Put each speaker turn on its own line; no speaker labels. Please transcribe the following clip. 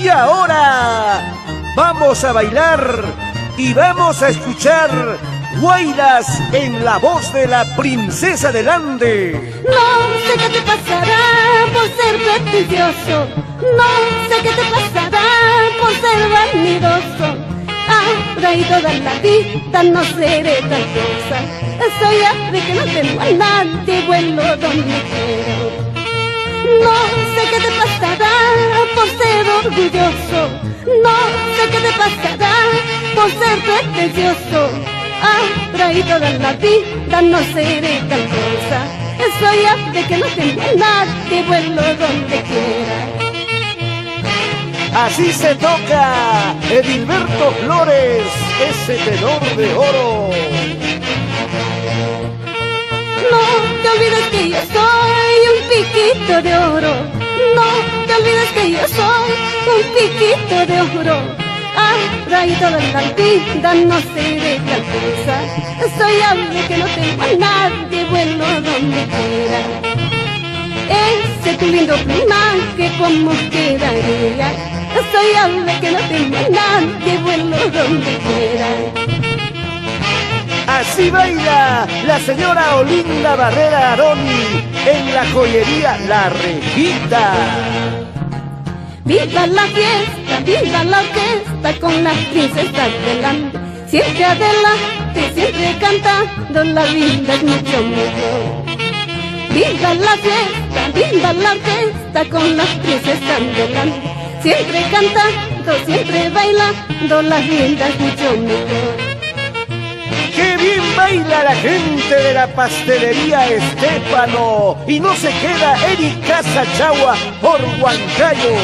Y ahora vamos a bailar y vamos a escuchar guairas en la voz de la princesa del Ande.
No sé qué te pasará por ser prestigioso, no sé qué te pasará por ser vanidoso. Ahora y toda la vida no seré tal cosa. Soy ave que no tengo a nadie, vuelo donde quiero. No sé qué te pasará por ser orgulloso, no sé qué te pasará por ser pretencioso. Ahora y toda la vida no seré tal cosa. Soy ave que no tengo a nadie, vuelo donde quiera.
Así se toca Edilberto Flores, ese tenor de oro.
No te olvides que yo soy un piquito de oro. No te olvides que yo soy un piquito de oro. Ahora y toda la vida no seré tal cosa. Soy ave que no tengo a nadie, vuelo donde quiera. Ese tu lindo plumaje como quedaría. Soy ave que no tengo a nadie, vuelo donde quiera.
Así baila la señora Olinda Barrera Aroni en la joyería La Rejita.
Viva la fiesta, viva la orquesta con las princesas del Ande. Siempre adelante, siempre cantando, la vida es mucho mejor. Viva la fiesta, viva la orquesta con las princesas del Ande. Siempre cantando, siempre bailando, la vida es mucho mejor.
¡Qué bien baila la gente de la pastelería Estefano! Y no se queda Erika Sachagua por Huancayo.